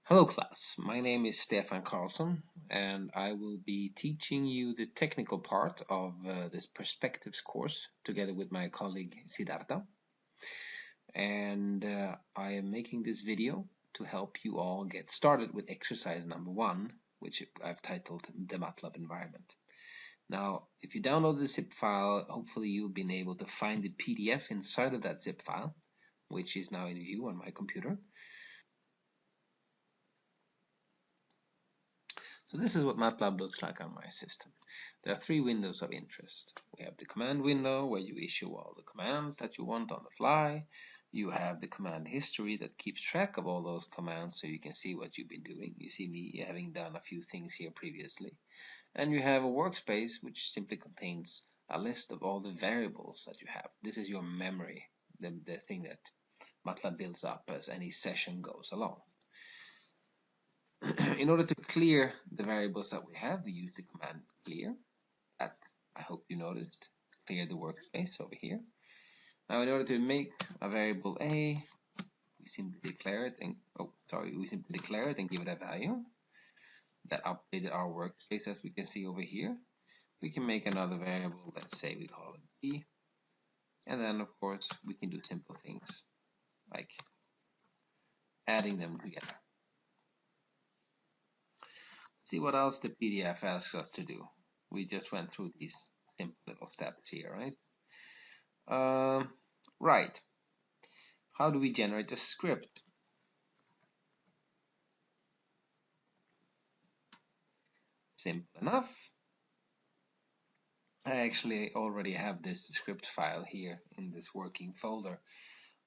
Hello class, my name is Stefan Karlsson and I will be teaching you the technical part of this perspectives course together with my colleague Siddhartha. And I am making this video to help you all get started with exercise number 1, which I've titled the MATLAB environment. Now, if you download the zip file, hopefully you've been able to find the PDF inside of that zip file, which is now in view on my computer. So this is what MATLAB looks like on my system. There are 3 windows of interest. We have the command window where you issue all the commands that you want on the fly. You have the command history that keeps track of all those commands so you can see what you've been doing. You see me having done a few things here previously. And you have a workspace which simply contains a list of all the variables that you have. This is your memory, the thing that MATLAB builds up as any session goes along. In order to clear the variables that we have, we use the command clear. That, I hope you noticed, clear the workspace over here. Now, in order to make a variable a, we simply declare it and give it a value. That updated our workspace, as we can see over here. We can make another variable. Let's say we call it b, and then of course we can do simple things like adding them together. See what else the PDF asks us to do. We just went through these simple little steps here, right? Right. How do we generate a script? Simple enough. I actually already have this script file here in this working folder.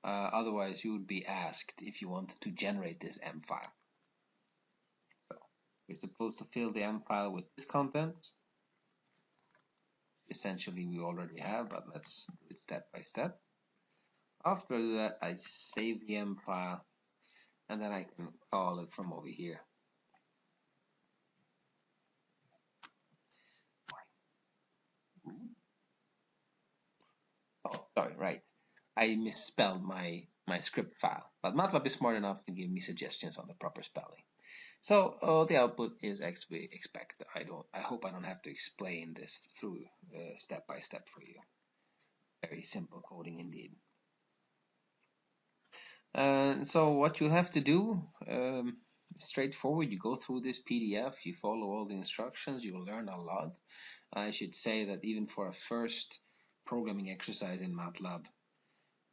Otherwise, you would be asked if you wanted to generate this M file. So, we're supposed to fill the M file with this content. Essentially, we already have, but let's do it step by step. After that, I save the M file, and then I can call it from over here. Oh, sorry, right. I misspelled my script file, but MATLAB is smart enough to give me suggestions on the proper spelling. So the output is as we expect. I hope I don't have to explain this through step by step for you. Very simple coding indeed. So what you have to do, straightforward. You go through this PDF, you follow all the instructions, you will learn a lot. I should say that even for a first programming exercise in MATLAB,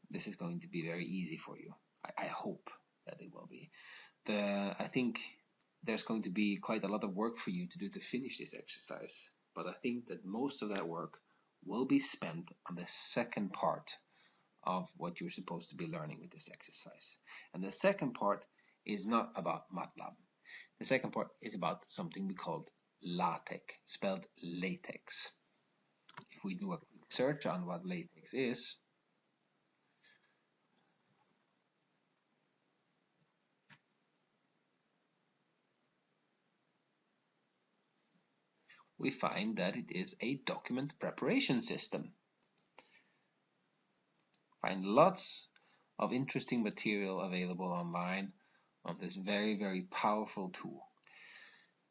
this is going to be very easy for you. I hope that it will be. I think there's going to be quite a lot of work for you to do to finish this exercise, but I think that most of that work will be spent on the second part of what you're supposed to be learning with this exercise. And the second part is not about MATLAB. The second part is about something we called LaTeX, spelled latex. If we do a quick search on what latex is, we find that it is a document preparation system. Find lots of interesting material available online on this very, very powerful tool.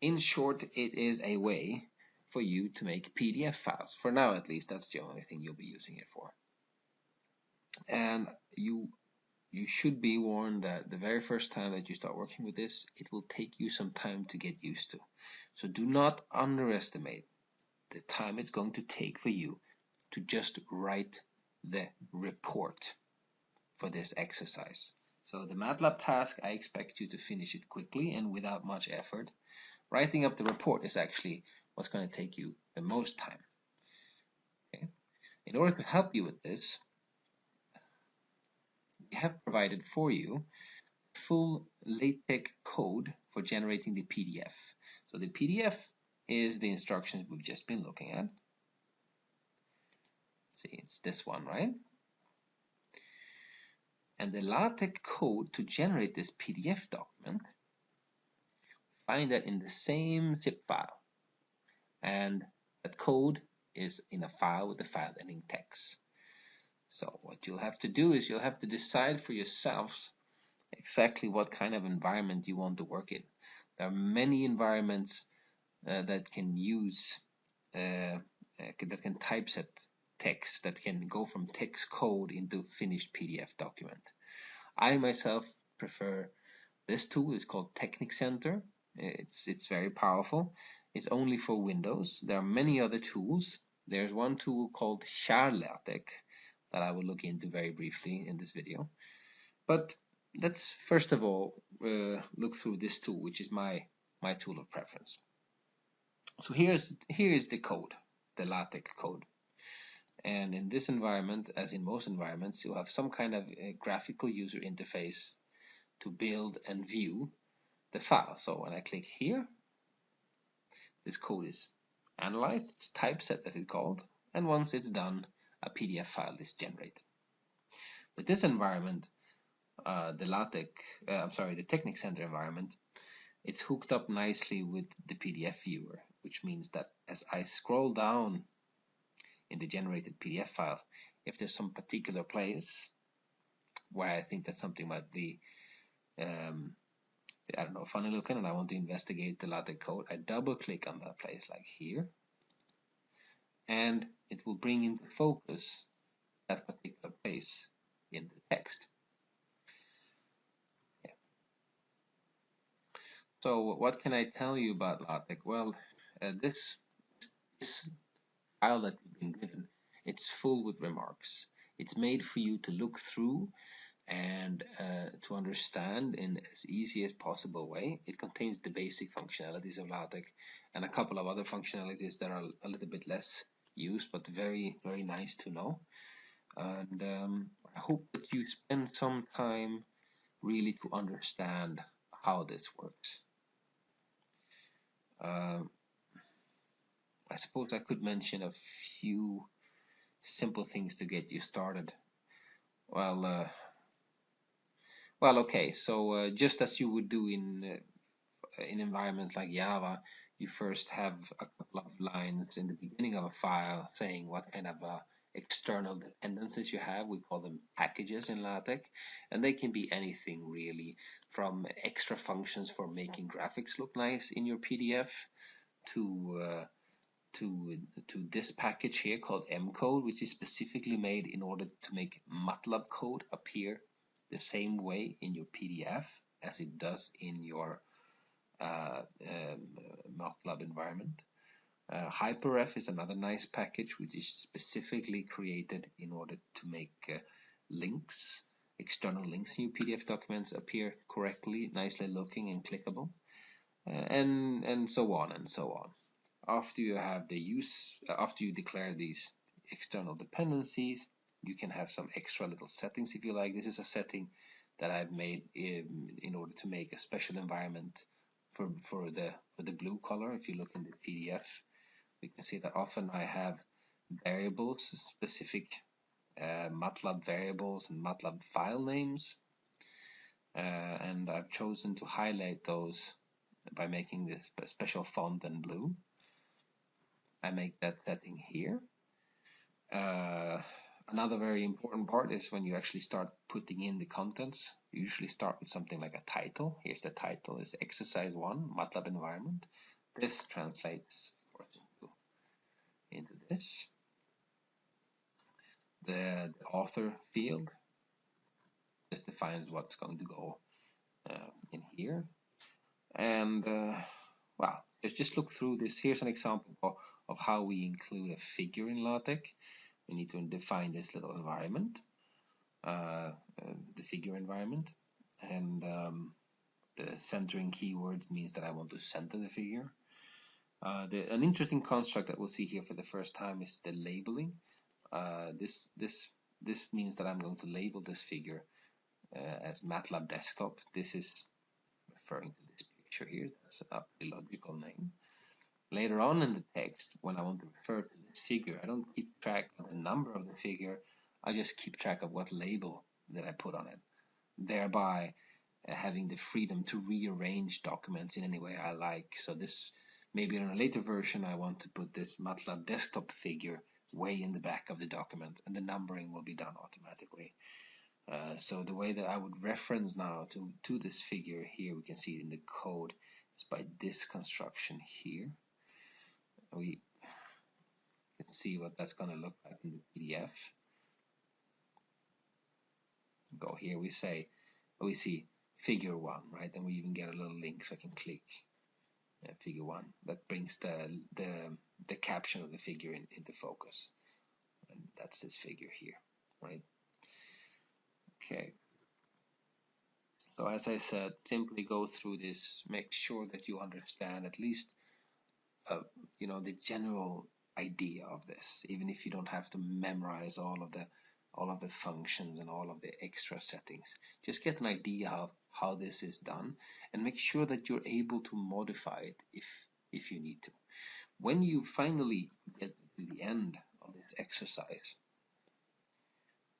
In short, it is a way for you to make PDF files. For now, at least, that's the only thing you'll be using it for. And you should be warned that the very first time that you start working with this, it will take you some time to get used to. So do not underestimate the time it's going to take for you to just write the report for this exercise. So the MATLAB task, I expect you to finish it quickly and without much effort. Writing up the report is actually what's going to take you the most time. Okay? In order to help you with this, we have provided for you full LaTeX code for generating the PDF. So the PDF is the instructions we've just been looking at. See, it's this one, right? And the LaTeX code to generate this PDF document, find that in the same zip file. And that code is in a file with the file ending text. So what you'll have to do is you'll have to decide for yourselves exactly what kind of environment you want to work in. There are many environments that can use that can typeset text, that can go from text code into finished PDF document. I myself prefer this tool. It's called Technic Center. It's very powerful. It's only for Windows. There are many other tools. There's one tool called SharLaTeX that I will look into very briefly in this video. But let's first of all look through this tool, which is my tool of preference. So here is the code, the LaTeX code. And in this environment, as in most environments, you'll have some kind of a graphical user interface to build and view the file. So when I click here, this code is analyzed, it's typeset as it's called, and once it's done, a PDF file is generated. With this environment, the Technic Center environment, it's hooked up nicely with the PDF viewer, which means that as I scroll down in the generated PDF file, if there's some particular place where I think that something might be I don't know, funny looking, and I want to investigate the LaTeX code, I double click on that place like here, and it will bring into focus that particular place in the text. Yeah. So what can I tell you about LaTeX? Well, this file that you've been given, it's full with remarks. It's made for you to look through and to understand in as easy as possible way. It contains the basic functionalities of LaTeX and a couple of other functionalities that are a little bit less used, but very, very nice to know. And I hope that you spend some time really to understand how this works. I suppose I could mention a few simple things to get you started. Well, okay, so just as you would do in environments like Java, you first have a couple of lines in the beginning of a file saying what kind of external dependencies you have. We call them packages in LaTeX, and they can be anything really, from extra functions for making graphics look nice in your PDF to this package here called mcode, which is specifically made in order to make MATLAB code appear the same way in your PDF as it does in your MATLAB environment. HyperRef is another nice package which is specifically created in order to make links, external links in your PDF documents appear correctly, nicely looking and clickable, and so on and so on. After you declare these external dependencies, you can have some extra little settings if you like. This is a setting that I've made in order to make a special environment for the blue color. If you look in the PDF, we can see that often I have variables, specific MATLAB variables and MATLAB file names, and I've chosen to highlight those by making this special font in blue. I make that setting here. Another very important part is when you actually start putting in the contents. You usually start with something like a title. Here's the title, is exercise 1, MATLAB environment. This translates, of course, into this. The author field, this defines what's going to go in here. And well, let's just look through this. Here's an example of how we include a figure in LaTeX. We need to define this little environment, the figure environment, and the centering keyword means that I want to center the figure. An interesting construct that we'll see here for the first time is the labeling. This means that I'm going to label this figure as MATLAB desktop. This is referring to this picture here. That's a logical name. Later on in the text, when I want to refer to this figure, I don't keep track of the number of the figure. I just keep track of what label that I put on it, thereby having the freedom to rearrange documents in any way I like. So this, maybe in a later version, I want to put this MATLAB desktop figure way in the back of the document, and the numbering will be done automatically. So the way that I would reference now to this figure here, we can see it in the code, is by this construction here. We can see what that's going to look like in the PDF. Go here, we see figure 1, right? And we even get a little link so I can click figure 1. That brings the caption of the figure into focus. And that's this figure here, right? Okay. So as I said, simply go through this, make sure that you understand at least the general idea of this, even if you don't have to memorize all of the functions and all of the extra settings. Just get an idea of how this is done and make sure that you're able to modify it if you need to. When you finally get to the end of this exercise,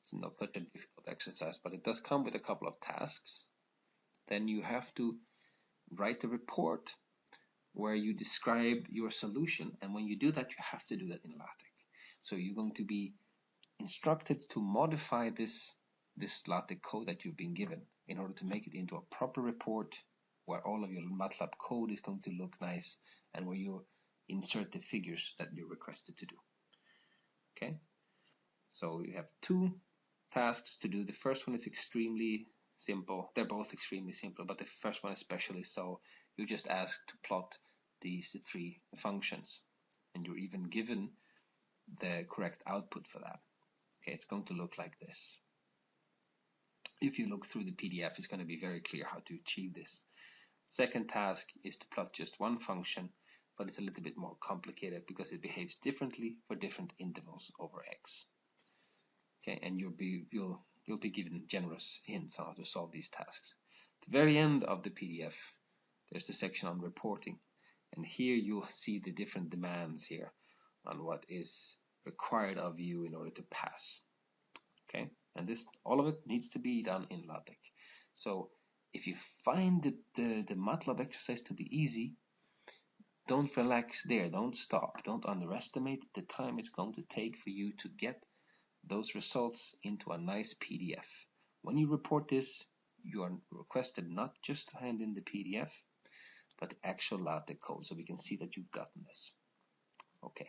it's not such a difficult exercise, but it does come with a couple of tasks. Then you have to write a report where you describe your solution, and when you do that, you have to do that in LaTeX. So you're going to be instructed to modify this LaTeX code that you've been given in order to make it into a proper report where all of your MATLAB code is going to look nice and where you insert the figures that you're requested to do. Okay, so you have 2 tasks to do. The first one is extremely simple. They're both extremely simple, but the first one especially so. You just asked to plot these 3 functions, and you're even given the correct output for that. Okay, it's going to look like this. If you look through the PDF, it's going to be very clear how to achieve this. Second task is to plot just 1 function, but it's a little bit more complicated because it behaves differently for different intervals over x. Okay, and you'll be given generous hints on how to solve these tasks. At the very end of the PDF, there's the section on reporting, and here you'll see the different demands here on what is required of you in order to pass. Okay, and all of it needs to be done in LaTeX. So if you find the MATLAB exercise to be easy, don't relax there, don't stop, don't underestimate the time it's going to take for you to get those results into a nice PDF. When you report this, you are requested not just to hand in the PDF, but the actual LaTeX code, so we can see that you've gotten this. Okay.